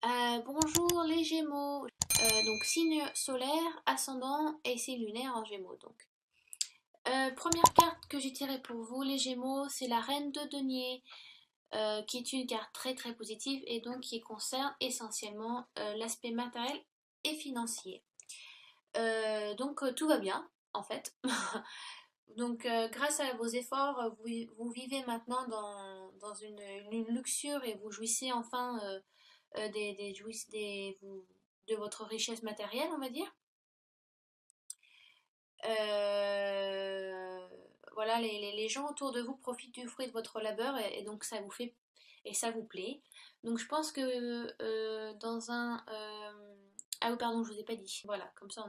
Bonjour les Gémeaux. Donc signe solaire, ascendant et signe lunaire en Gémeaux. Donc, première carte que j'ai tirée pour vous les Gémeaux, c'est la Reine de Denier, qui est une carte très très positive et donc qui concerne essentiellement l'aspect matériel et financier. Donc tout va bien en fait. Donc grâce à vos efforts, vous vivez maintenant dans une luxure et vous jouissez enfin de votre richesse matérielle, on va dire. Euh, voilà, les gens autour de vous profitent du fruit de votre labeur et donc ça vous fait et ça vous plaît. Donc je pense que dans un ah oui pardon je vous ai pas dit. Voilà, comme ça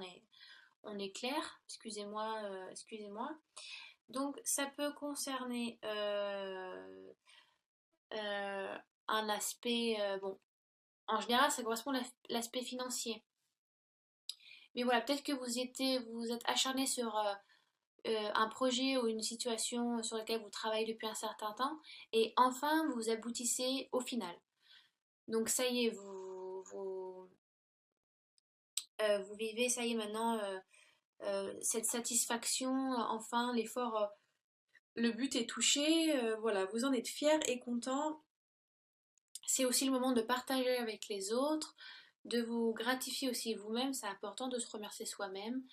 on est clair. Excusez-moi, excusez-moi. Donc ça peut concerner euh, un aspect bon. En général, ça correspond à l'aspect financier. Mais voilà, peut-être que vous êtes acharné sur un projet ou une situation sur laquelle vous travaillez depuis un certain temps et enfin vous aboutissez au final. Donc ça y est, vous vivez, ça y est maintenant, cette satisfaction, enfin l'effort, le but est touché, voilà, vous en êtes fier et content. C'est aussi le moment de partager avec les autres, de vous gratifier aussi vous-même, c'est important de se remercier soi-même.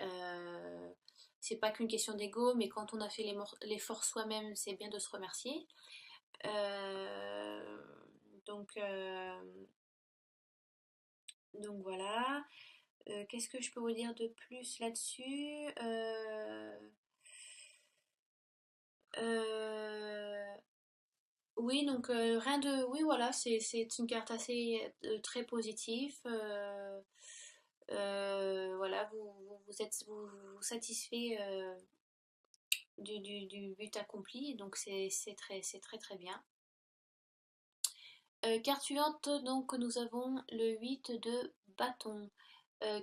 Euh, c'est pas qu'une question d'ego, mais quand on a fait l'effort soi-même, c'est bien de se remercier. Euh, donc, euh, donc voilà. Qu'est-ce que je peux vous dire de plus là-dessus? Euh, oui, donc rien de. Oui, voilà, c'est une carte assez très positive. Voilà, vous satisfait du but accompli, donc c'est très très bien. Carte suivante, donc nous avons le 8 de bâton,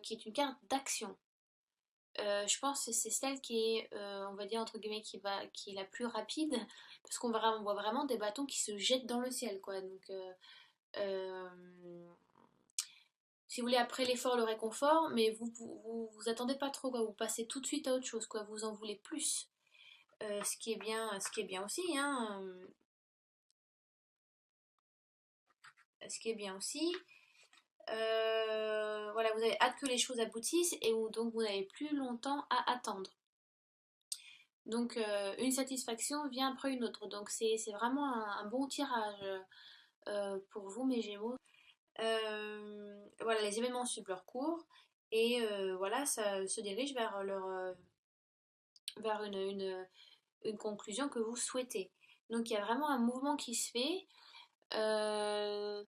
qui est une carte d'action. Je pense que c'est celle qui est, on va dire entre guillemets, qui est la plus rapide, parce on voit vraiment des bâtons qui se jettent dans le ciel, quoi. Donc, euh, si vous voulez, après l'effort, le réconfort, mais vous attendez pas trop, quoi. Vous passez tout de suite à autre chose, quoi. Vous en voulez plus. Ce qui est bien aussi, hein. Ce qui est bien aussi. Voilà, vous avez hâte que les choses aboutissent et donc vous n'avez plus longtemps à attendre. Donc une satisfaction vient après une autre. Donc c'est vraiment un bon tirage pour vous, mes Gémeaux. Voilà, les événements suivent leur cours et voilà, ça se dirige vers une conclusion que vous souhaitez. Donc il y a vraiment un mouvement qui se fait. Ah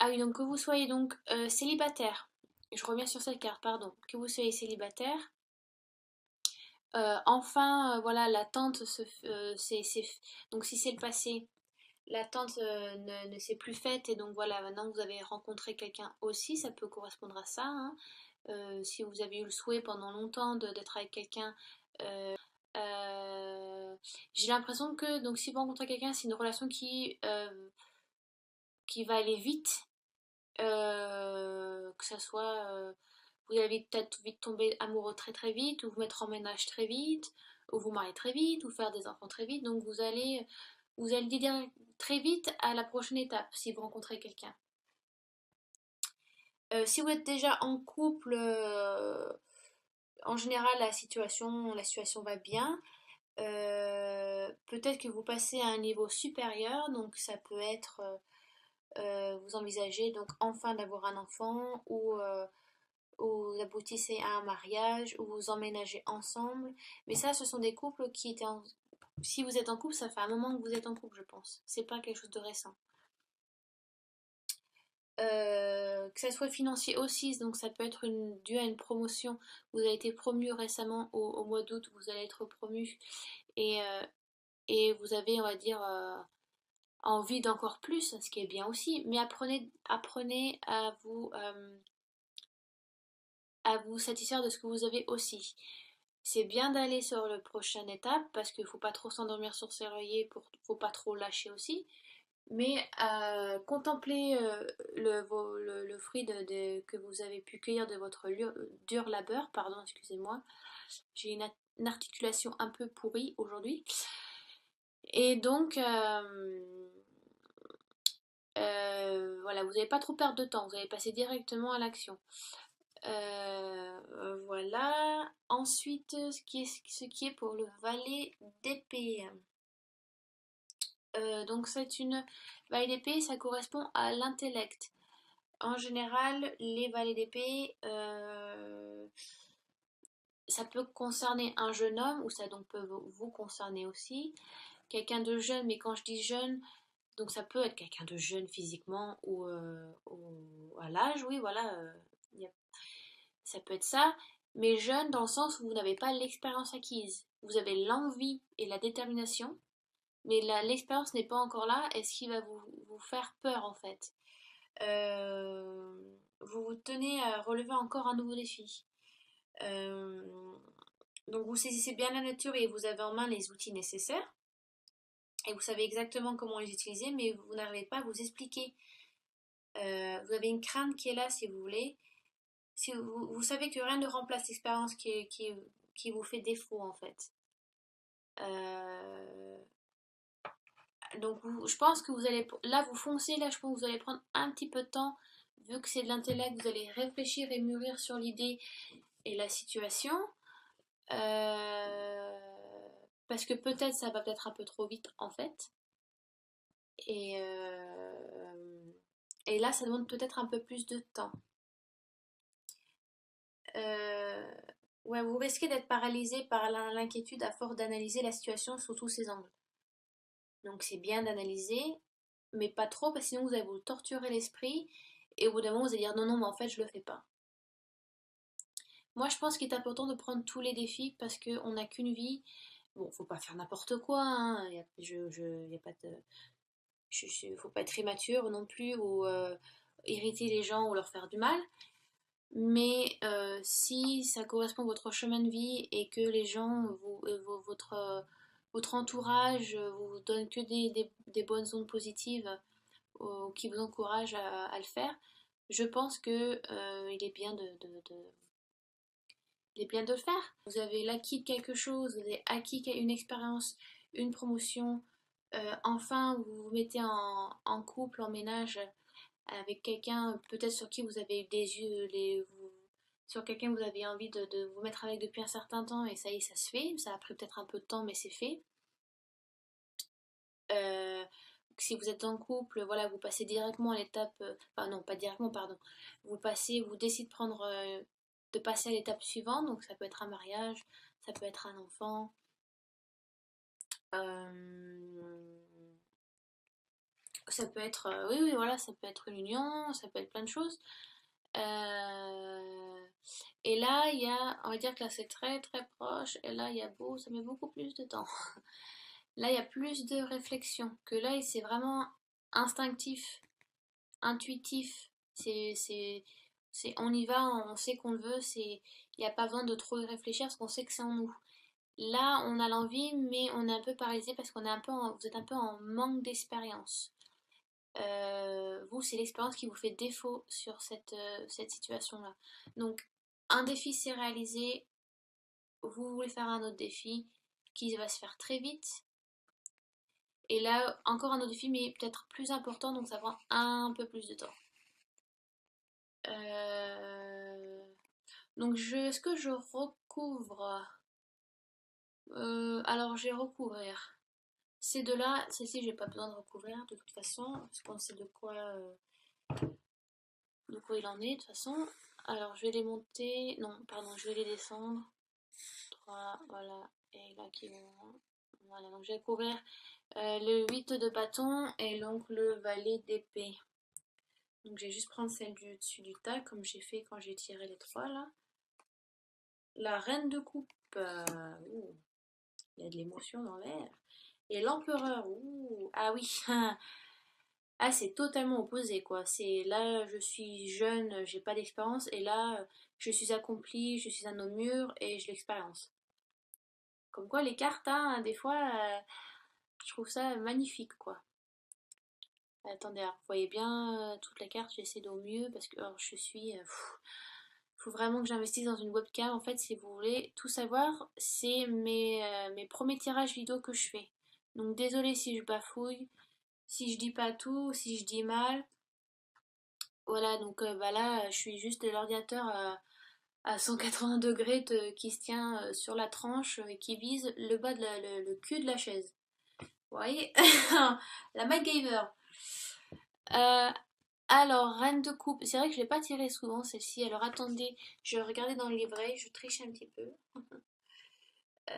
oui, donc que vous soyez donc célibataire, je reviens sur cette carte, pardon, que vous soyez célibataire, enfin, voilà, l'attente donc si c'est le passé, l'attente ne s'est plus faite et donc voilà, maintenant vous avez rencontré quelqu'un aussi, ça peut correspondre à ça, hein. Si vous avez eu le souhait pendant longtemps d'être avec quelqu'un, euh, j'ai l'impression que donc si vous rencontrez quelqu'un, c'est une relation qui va aller vite, que ça soit vous allez peut-être vite tomber amoureux très très vite, ou vous mettre en ménage très vite, ou vous marier très vite, ou faire des enfants très vite. Donc vous allez dire très vite à la prochaine étape si vous rencontrez quelqu'un. Si vous êtes déjà en couple, en général la situation va bien. Peut-être que vous passez à un niveau supérieur, donc ça peut être vous envisagez donc enfin d'avoir un enfant ou vous aboutissez à un mariage ou vous emménagez ensemble. Mais ça, ce sont des couples qui étaient en... Si vous êtes en couple, ça fait un moment que vous êtes en couple, je pense. C'est pas quelque chose de récent. Que ça soit financier aussi, donc ça peut être dû à une promotion. Vous avez été promu récemment au mois d'août, vous allez être promu et vous avez, on va dire, envie d'encore plus, ce qui est bien aussi. Mais apprenez à vous satisfaire de ce que vous avez aussi. C'est bien d'aller sur la prochaine étape parce qu'il ne faut pas trop s'endormir sur ses lauriers, faut pas trop lâcher aussi. Mais contemplez le fruit que vous avez pu cueillir de votre dur labeur, pardon, excusez-moi, j'ai une articulation un peu pourrie aujourd'hui. Et donc, voilà, vous n'allez pas trop perdre de temps, vous allez passer directement à l'action. Voilà. Ensuite, ce qui est pour le valet d'épée. Donc c'est une valet d'épée, ça correspond à l'intellect. En général, les valets d'épée, ça peut concerner un jeune homme, ou ça donc peut vous concerner aussi. Quelqu'un de jeune, mais quand je dis jeune, donc ça peut être quelqu'un de jeune physiquement ou à l'âge, oui, voilà, ça peut être ça, mais jeune dans le sens où vous n'avez pas l'expérience acquise. Vous avez l'envie et la détermination, mais l'expérience n'est pas encore là, et ce qui va vous faire peur en fait. Vous vous tenez à relever encore un nouveau défi. Euh, donc vous saisissez bien la nature et vous avez en main les outils nécessaires. Et vous savez exactement comment les utiliser, mais vous n'arrivez pas à vous expliquer. Vous avez une crainte qui est là, si vous voulez. Si vous savez que rien ne remplace l'expérience qui vous fait défaut, en fait. Euh, donc, je pense que vous allez... Là, vous foncez, là, je pense que vous allez prendre un petit peu de temps. Vu que c'est de l'intellect, vous allez réfléchir et mûrir sur l'idée et la situation. Euh, Parce que peut-être ça va peut-être un peu trop vite, en fait. Et, et là, ça demande peut-être un peu plus de temps. Euh, ouais, vous risquez d'être paralysé par l'inquiétude à force d'analyser la situation sous tous ses angles. Donc c'est bien d'analyser, mais pas trop, parce que sinon vous allez vous torturer l'esprit, et au bout d'un moment vous allez dire non, non, mais en fait je le fais pas. Moi je pense qu'il est important de prendre tous les défis, parce qu'on n'a qu'une vie. Bon, faut pas faire n'importe quoi, hein. Y a pas de... faut pas être immature non plus, ou irriter les gens ou leur faire du mal. Mais si ça correspond à votre chemin de vie et que les gens, votre entourage vous donne que des bonnes ondes positives qui vous encouragent à le faire, je pense que il est bien il est bien de le faire. Vous avez acquis quelque chose, vous avez acquis une expérience, une promotion. Enfin, vous vous mettez en couple, en ménage avec quelqu'un peut-être sur qui vous avez eu des yeux, sur quelqu'un que vous avez envie de vous mettre avec depuis un certain temps, et ça y est, ça se fait. Ça a pris peut-être un peu de temps, mais c'est fait. Euh, Si vous êtes en couple, voilà, vous passez directement à l'étape, enfin non, pas directement, pardon. Vous décidez de passer à l'étape suivante, donc ça peut être un mariage, ça peut être un enfant. euh, Ça peut être, oui, oui, voilà, ça peut être une union, ça peut être plein de choses. Euh, et là, on va dire que là c'est très très proche, et là ça met beaucoup plus de temps. Là, il y a plus de réflexion, que là, c'est vraiment instinctif, intuitif. On y va, on sait qu'on le veut, il n'y a pas besoin de trop y réfléchir parce qu'on sait que c'est en nous. Là, on a l'envie, mais on est un peu paralysé parce vous êtes un peu en manque d'expérience. Vous, c'est l'expérience qui vous fait défaut sur cette situation-là. Donc, un défi s'est réalisé, vous voulez faire un autre défi qui va se faire très vite. Et là, encore un autre défi, mais peut-être plus important, donc ça prend un peu plus de temps. Euh, donc, est-ce que je recouvre? Alors, je vais recouvrir. Ces deux-là, celle-ci, j'ai pas besoin de recouvrir de toute façon, parce qu'on sait de quoi il en est de toute façon. Alors je vais les monter, non pardon, je vais les descendre. 3, voilà, et là qui vont. Voilà, donc je vais couvrir le 8 de bâton et donc le valet d'épée. Donc je vais juste prendre celle du dessus du tas, comme j'ai fait quand j'ai tiré les trois là. La reine de coupe, il y a de l'émotion dans l'air. Et l'empereur, ah oui, ah, c'est totalement opposé, quoi. C'est là, je suis jeune, j'ai pas d'expérience, et là, je suis accomplie, je suis un homme mûr et j'ai l'expérience. Comme quoi, les cartes, hein, des fois, je trouve ça magnifique, quoi. Attendez, alors, vous voyez bien toute la carte, j'essaie au mieux parce que alors, je suis... faut vraiment que j'investisse dans une webcam. En fait, si vous voulez tout savoir, c'est mes premiers tirages vidéo que je fais. Donc désolé si je bafouille, si je dis pas tout, si je dis mal. Voilà, donc bah là, je suis juste de l'ordinateur à 180 degrés qui se tient sur la tranche et qui vise le bas de le cul de la chaise. Vous voyez? La MacGyver. Euh, alors, Reine de coupe. C'est vrai que je l'ai pas tirée souvent celle-ci. Alors attendez, je regardais dans le livret, je triche un petit peu. La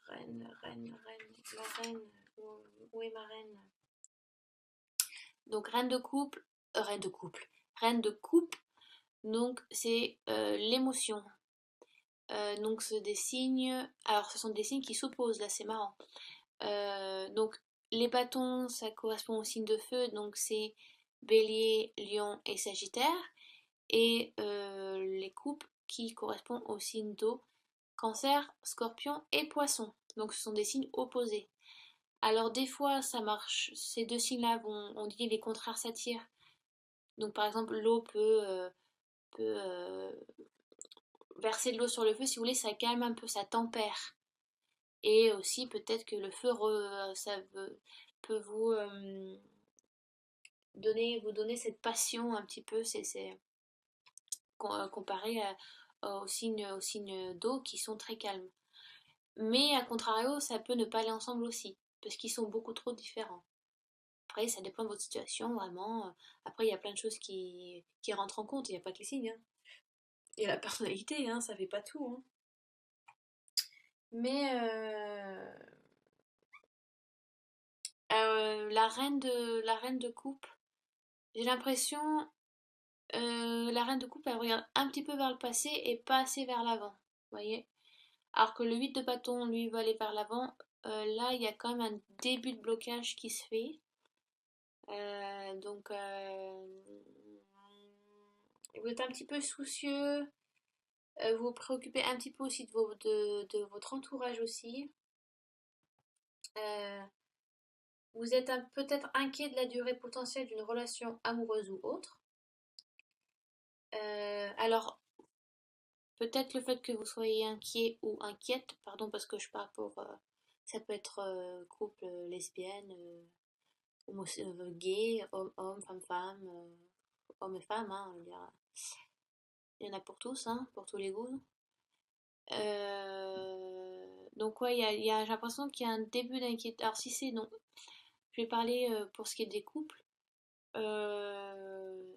reine. Où est ma reine? Donc reine de couple, reine de couple, reine de coupe. Donc c'est l'émotion. Donc c'est des signes. Alors ce sont des signes qui s'opposent là, c'est marrant. Donc les bâtons, ça correspond aux signes de feu. Donc c'est Bélier, Lion et Sagittaire. Et les coupes qui correspondent aux signes d'eau. Cancer, Scorpion et Poisson. Donc ce sont des signes opposés. Alors des fois ça marche, ces deux signes-là vont, on dit les contraires s'attirent. Donc par exemple l'eau peut verser de l'eau sur le feu, si vous voulez, ça calme un peu, ça tempère. Et aussi peut-être que le feu peut vous donner cette passion un petit peu, c'est comparé aux signes d'eau qui sont très calmes. Mais à contrario, ça peut ne pas aller ensemble aussi, parce qu'ils sont beaucoup trop différents. Après, ça dépend de votre situation, vraiment. Après, il y a plein de choses qui rentrent en compte, il n'y a pas que les signes, hein. Il y a la personnalité, hein, ça fait pas tout, hein. Mais la reine de coupe, j'ai l'impression, la reine de coupe, elle regarde un petit peu vers le passé et pas assez vers l'avant, vous voyez. Alors que le 8 de bâton, lui, va aller vers l'avant. Là, il y a quand même un début de blocage qui se fait. Donc, vous êtes un petit peu soucieux, vous vous préoccupez un petit peu aussi de votre entourage aussi. Euh, Vous êtes peut-être inquiet de la durée potentielle d'une relation amoureuse ou autre. Alors, peut-être le fait que vous soyez inquiet ou inquiète, pardon parce que je parle pour... ça peut être couple lesbienne, gay, homme, femme, homme et femme, hein, il y en a pour tous, hein, pour tous les goûts. Donc ouais, j'ai l'impression qu'il y a un début d'inquiétude. Alors si c'est non, je vais parler pour ce qui est des couples. Euh,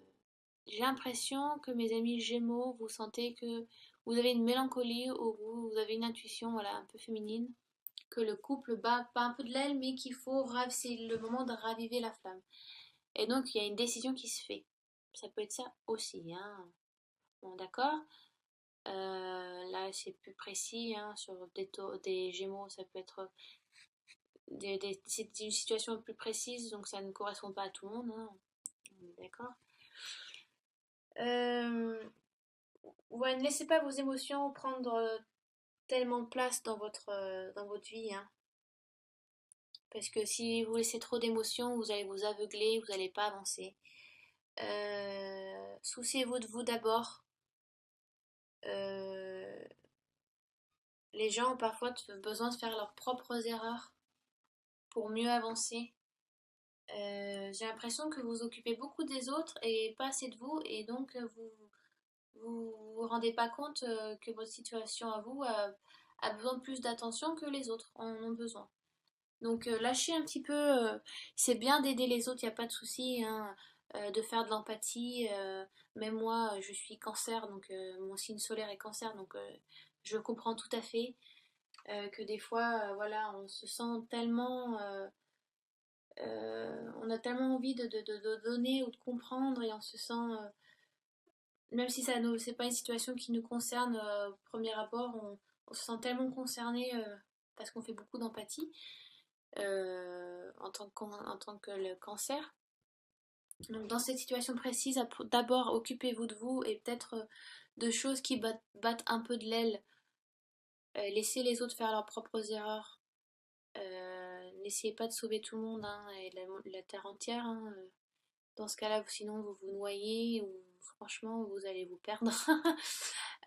j'ai l'impression que mes amis Gémeaux, vous sentez que vous avez une mélancolie ou vous avez une intuition, voilà, un peu féminine, que le couple bat pas un peu de l'aile, mais qu'il faut c'est le moment de raviver la flamme. Et donc il y a une décision qui se fait. Ça peut être ça aussi, hein. Bon, d'accord. Là, c'est plus précis, hein, sur des Gémeaux, ça peut être c'est une situation plus précise, donc ça ne correspond pas à tout le monde, hein. D'accord. Euh, ouais, ne laissez pas vos émotions prendre tellement de place dans votre vie, hein. Parce que si vous laissez trop d'émotions, vous allez vous aveugler, vous n'allez pas avancer. Souciez-vous de vous d'abord. Euh, les gens ont parfois besoin de faire leurs propres erreurs pour mieux avancer. J'ai l'impression que vous vous occupez beaucoup des autres et pas assez de vous, et donc vous rendez pas compte que votre situation à vous a besoin de plus d'attention que les autres en ont besoin. Donc lâchez un petit peu, c'est bien d'aider les autres, il n'y a pas de souci, hein, de faire de l'empathie. Même moi, je suis cancer, donc mon signe solaire est cancer, donc je comprends tout à fait que des fois, voilà, on se sent tellement... on a tellement envie de donner ou de comprendre et on se sent, même si c'est pas une situation qui nous concerne au premier abord, on se sent tellement concerné parce qu'on fait beaucoup d'empathie en tant que le cancer. Donc dans cette situation précise, d'abord occupez-vous de vous et peut-être de choses qui battent un peu de l'aile. Laissez les autres faire leurs propres erreurs. n'essayez pas de sauver tout le monde hein, et la terre entière. Hein. Dans ce cas-là, sinon vous vous noyez ou franchement vous allez vous perdre.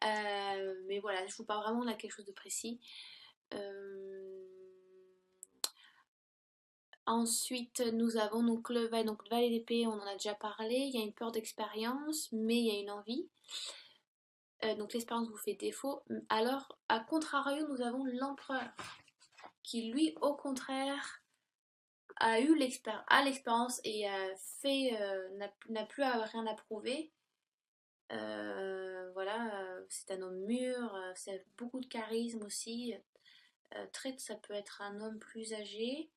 Mais voilà, je vous parle vraiment de quelque chose de précis. Ensuite, nous avons donc le valet d'épée, on en a déjà parlé. Il y a une peur d'expérience, mais il y a une envie. Donc l'expérience vous fait défaut. Alors, à contrario, nous avons l'empereur, qui lui, au contraire, a eu l'expérience et n'a plus rien à prouver. Voilà, c'est un homme mûr, c'est beaucoup de charisme aussi. Trait, ça peut être un homme plus âgé,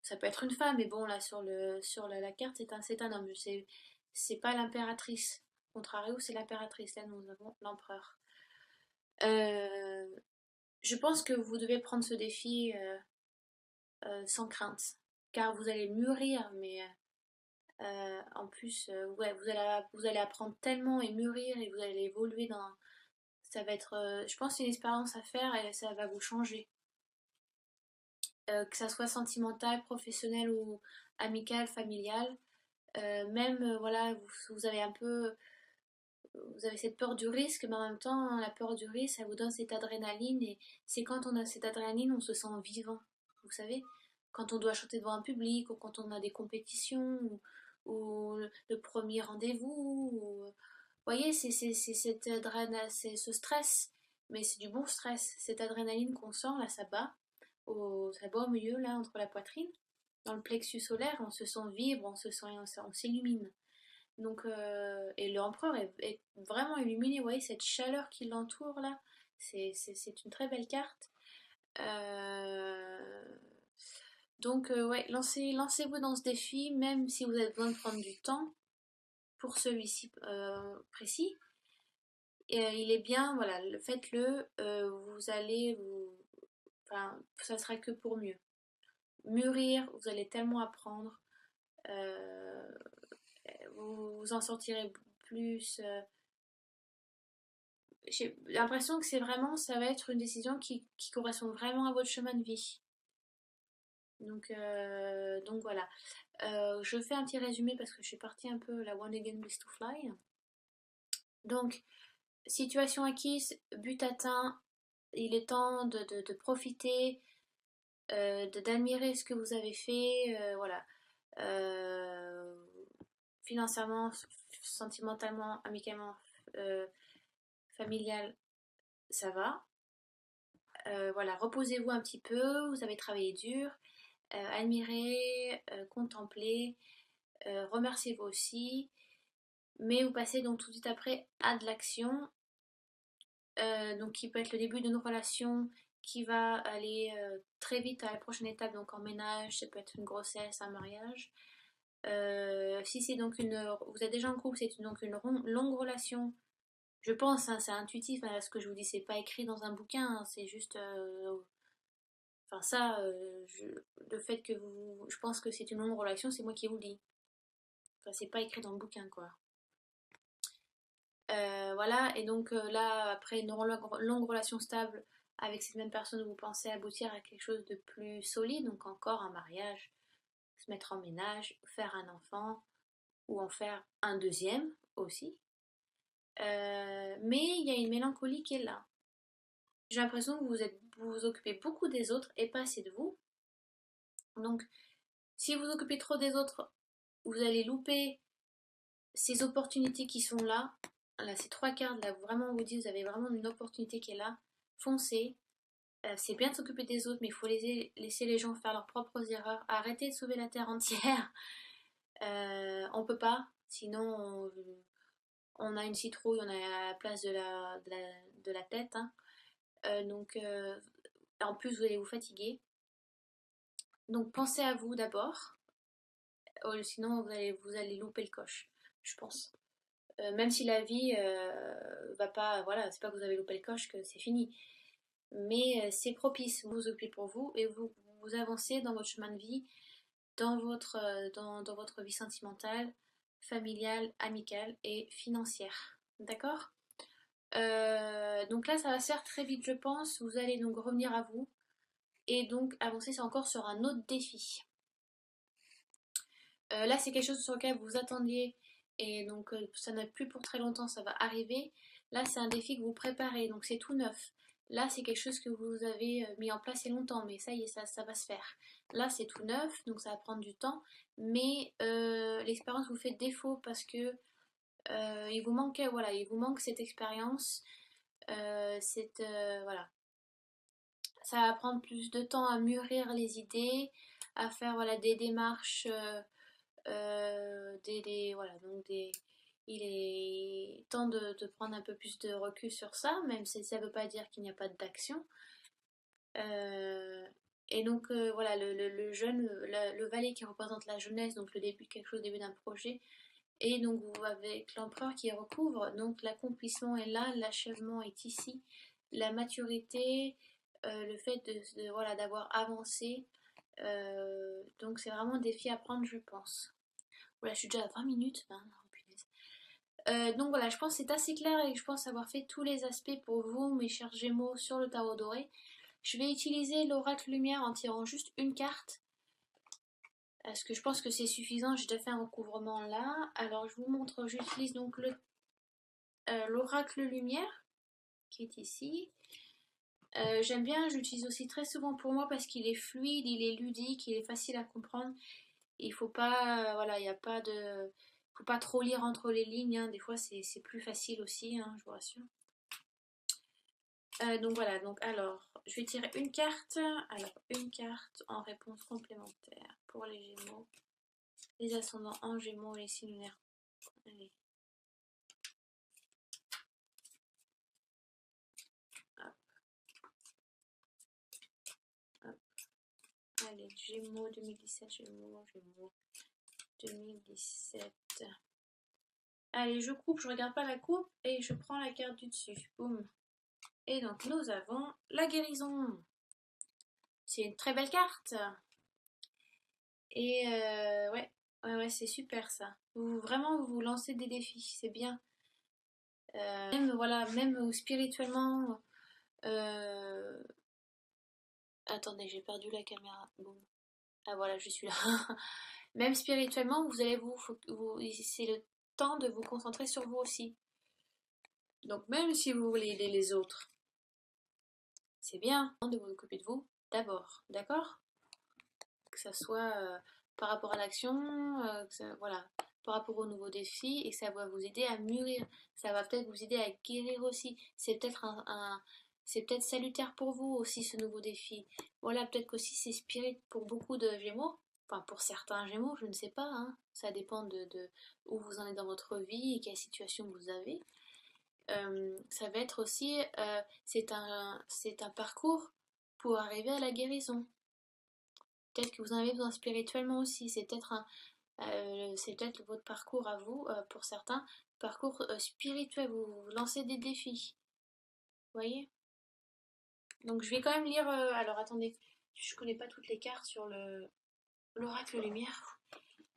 ça peut être une femme, mais bon là sur la carte c'est un homme. C'est pas l'impératrice. Contrario, c'est l'impératrice. Là nous avons l'empereur. Euh, je pense que vous devez prendre ce défi sans crainte, car vous allez mûrir, mais en plus, ouais, vous allez apprendre tellement et mûrir et vous allez évoluer dans. Ça va être, je pense, une expérience à faire et ça va vous changer. Que ça soit sentimental, professionnel ou amical, familial. Même, voilà, vous avez un peu. Vous avez cette peur du risque, mais en même temps, la peur du risque, ça vous donne cette adrénaline. Et c'est quand on a cette adrénaline, on se sent vivant. Vous savez, quand on doit chanter devant un public, ou quand on a des compétitions, ou le premier rendez-vous. Vous voyez, c'est cette adrénaline, c'est ce stress, mais c'est du bon stress. Cette adrénaline qu'on sent, là, ça bat au milieu, là, entre la poitrine. Dans le plexus solaire, on se sent vivre, on s'illumine. Donc, et l'empereur est vraiment illuminé, vous voyez, cette chaleur qui l'entoure là, c'est une très belle carte. Euh, donc, ouais, lancez-vous dans ce défi, même si vous avez besoin de prendre du temps pour celui-ci précis. Et, il est bien, voilà, faites-le, vous allez enfin, ça sera que pour mieux. Mûrir, vous allez tellement apprendre, euh, vous vous en sortirez plus. J'ai l'impression que ça va être une décision qui correspond vraiment à votre chemin de vie. Donc voilà. Je fais un petit résumé parce que je suis partie un peu la One Again Bliss to Fly. Donc, situation acquise, but atteint, il est temps de profiter, d'admirer ce que vous avez fait, voilà. Euh, Financièrement, sentimentalement, amicalement, euh, familial, ça va. Voilà, reposez-vous un petit peu, vous avez travaillé dur, admirez, contemplez, remerciez-vous aussi, mais vous passez donc tout de suite après à de l'action, donc qui peut être le début d'une relation qui va aller très vite à la prochaine étape, donc en ménage, ça peut être une grossesse, un mariage. Si c'est donc vous êtes déjà en couple, c'est donc une longue relation. Je pense, hein, c'est intuitif, hein, ce que je vous dis, c'est pas écrit dans un bouquin, hein, c'est juste enfin ça, le fait que je pense que c'est une longue relation, c'est moi qui vous le dis. Enfin, c'est pas écrit dans le bouquin, quoi. Voilà, et donc là, après une longue relation stable avec cette même personne, vous pensez aboutir à quelque chose de plus solide, donc encore un mariage, se mettre en ménage, faire un enfant, ou en faire un deuxième aussi. Mais il y a une mélancolie qui est là. J'ai l'impression que vous vous occupez beaucoup des autres et pas assez de vous. Donc, si vous occupez trop des autres, vous allez louper ces opportunités qui sont là. Là, ces trois cartes, là, vraiment, on vous dit, vous avez vraiment une opportunité qui est là. Foncez. C'est bien de s'occuper des autres, mais il faut laisser les gens faire leurs propres erreurs. Arrêtez de sauver la terre entière. On peut pas, sinon on a une citrouille, on est à la place de la tête. Hein. En plus, vous allez vous fatiguer. Donc, pensez à vous d'abord. Sinon, vous allez louper le coche, je pense. Même si la vie va pas, voilà, c'est pas que vous avez loupé le coche que c'est fini. Mais c'est propice, vous vous occupez pour vous et vous avancez dans votre chemin de vie, dans votre vie sentimentale, familiale, amicale et financière. D'accord. Donc là, ça va se faire très vite, je pense. Vous allez donc revenir à vous. et donc avancer c'est encore sur un autre défi. Là c'est quelque chose sur lequel vous attendiez et donc ça n'a plus pour très longtemps, ça va arriver. Là c'est un défi que vous préparez, donc c'est tout neuf. Là c'est quelque chose que vous avez mis en place il y a longtemps, mais ça y est, ça va se faire. Là c'est tout neuf, donc ça va prendre du temps, mais l'expérience vous fait défaut parce que il vous manque, voilà, il vous manque cette expérience, voilà. Ça va prendre plus de temps à mûrir les idées, à faire voilà, des démarches, voilà, donc il est temps de prendre un peu plus de recul sur ça, même si ça ne veut pas dire qu'il n'y a pas d'action. Et donc voilà, le jeune, le valet qui représente la jeunesse, donc le début de quelque chose, le début d'un projet, et donc vous avec l'empereur qui recouvre, donc l'accomplissement est là, l'achèvement est ici, la maturité, le fait voilà, d'avoir avancé. Donc c'est vraiment un défi à prendre, je pense. Voilà, je suis déjà à 20 minutes. Hein, oh, punaise. Donc voilà, je pense que c'est assez clair et je pense avoir fait tous les aspects pour vous, mes chers Gémeaux, sur le tarot doré. Je vais utiliser l'oracle lumière en tirant juste une carte. Parce que je pense que c'est suffisant, j'ai déjà fait un recouvrement là. Alors je vous montre, j'utilise donc l'oracle lumière qui est ici. J'aime bien, j'utilise aussi très souvent pour moi parce qu'il est fluide, il est ludique, il est facile à comprendre. Il faut pas, voilà, il n'y a pas de, faut pas trop lire entre les lignes, hein. Des fois c'est plus facile aussi, hein, je vous rassure. Donc voilà, donc alors, je vais tirer une carte. Alors, une carte en réponse complémentaire pour les Gémeaux, les ascendants en Gémeaux et les signes lunaires. Allez. Hop, hop. Allez, Gémeaux 2017, Gémeaux 2017. Allez, je coupe, je regarde pas la coupe et je prends la carte du dessus. Boum. Et donc nous avons la guérison. C'est une très belle carte. Et ouais, c'est super ça. Vraiment, vous lancez des défis, c'est bien. Même, voilà, même spirituellement. euh, Attendez, j'ai perdu la caméra. Bon. Ah voilà, je suis là. Même spirituellement, vous allez c'est le temps de vous concentrer sur vous aussi. Donc même si vous voulez aider les autres, c'est bien de vous occuper de vous d'abord, d'accord? Que ça soit par rapport à l'action, voilà, par rapport aux nouveaux défis, et que ça va vous aider à mûrir. Ça va peut-être vous aider à guérir aussi. C'est peut-être c'est peut-être salutaire pour vous aussi ce nouveau défi. Voilà, peut-être qu'aussi c'est spirit pour beaucoup de Gémeaux. Enfin, pour certains Gémeaux, je ne sais pas, hein. Ça dépend de où vous en êtes dans votre vie et quelle situation vous avez. Ça va être aussi, c'est un parcours pour arriver à la guérison. Peut-être que vous en avez besoin spirituellement aussi. C'est peut-être votre parcours à vous, pour certains, parcours spirituel. Vous lancez des défis. Vous voyez? Donc je vais quand même lire. Alors attendez, je connais pas toutes les cartes sur l'oracle lumière.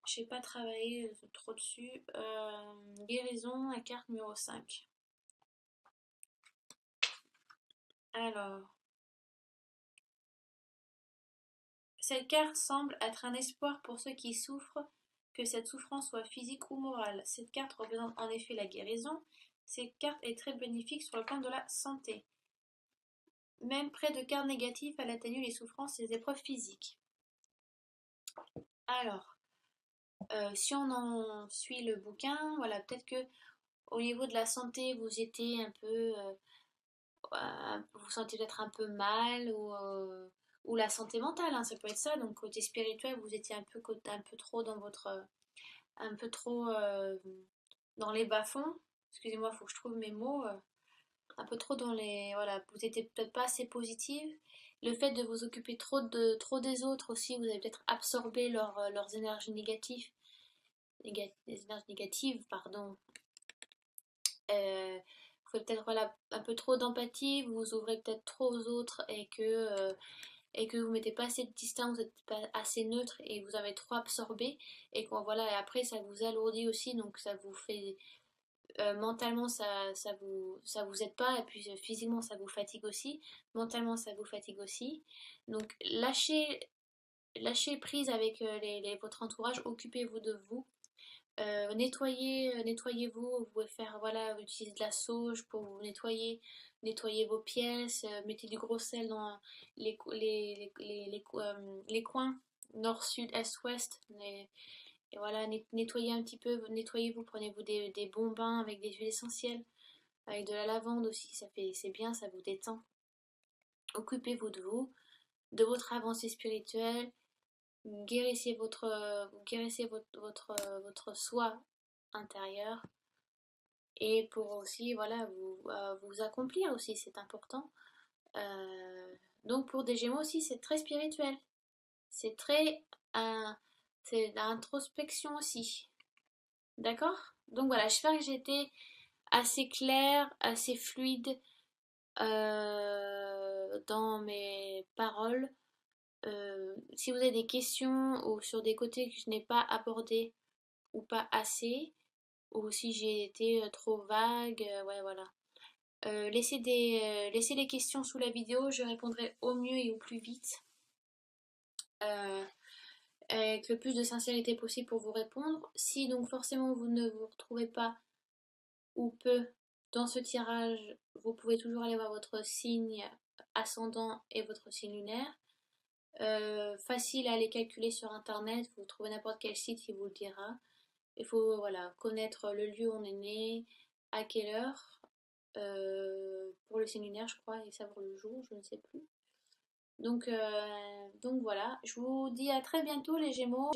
Je n'ai pas travaillé trop dessus. Guérison, la carte numéro 5. Alors, cette carte semble être un espoir pour ceux qui souffrent, que cette souffrance soit physique ou morale. Cette carte représente en effet la guérison. Cette carte est très bénéfique sur le plan de la santé. Même près de cartes négatives, elle atténue les souffrances et les épreuves physiques. Alors, si on en suit le bouquin, voilà, peut-être que au niveau de la santé, vous étiez un peu, vous vous sentez peut-être un peu mal ou la santé mentale, hein, ça peut être ça. Donc côté spirituel, vous étiez un peu trop dans un peu trop dans les bas-fonds. Excusez-moi, il faut que je trouve mes mots. Un peu trop dans les, voilà, vous étiez peut-être pas assez positive. Le fait de vous occuper trop des autres aussi, vous avez peut-être absorbé leurs énergies négatives, les énergies négatives, pardon. Vous faites peut-être voilà, un peu trop d'empathie, vous vous ouvrez peut-être trop aux autres et que vous mettez pas assez de distance, vous n'êtes pas assez neutre et vous avez trop absorbé et voilà, et après ça vous alourdit aussi, donc ça vous fait Mentalement ça vous aide pas et puis physiquement ça vous fatigue aussi, mentalement ça vous fatigue aussi. Donc lâchez prise avec votre entourage, occupez-vous de vous. Nettoyez-vous, vous pouvez faire, voilà, utiliser de la sauge pour vous nettoyer, nettoyer vos pièces, mettez du gros sel dans les coins, nord, sud, est, ouest, et voilà, nettoyez un petit peu, nettoyez-vous, prenez-vous des bons bains avec des huiles essentielles, avec de la lavande aussi, c'est bien, ça vous détend. Occupez-vous de vous, de votre avancée spirituelle, guérissez votre soi intérieur et pour aussi voilà vous accomplir aussi c'est important. Donc pour des Gémeaux aussi c'est très spirituel, c'est très euh, c'est de l'introspection aussi, d'accord. Donc voilà, j'espère que j'ai été assez claire, assez fluide dans mes paroles. Si vous avez des questions ou sur des côtés que je n'ai pas abordés ou pas assez, ou si j'ai été trop vague, ouais voilà. Laissez les questions sous la vidéo, je répondrai au mieux et au plus vite, euh, avec le plus de sincérité possible pour vous répondre. Si donc forcément vous ne vous retrouvez pas ou peu dans ce tirage, vous pouvez toujours aller voir votre signe ascendant et votre signe lunaire. Facile à les calculer sur internet, vous trouvez n'importe quel site qui vous le dira. Il faut voilà, connaître le lieu où on est né, à quelle heure, pour le signe lunaire je crois, et savoir le jour, je ne sais plus. Donc voilà, je vous dis à très bientôt les Gémeaux.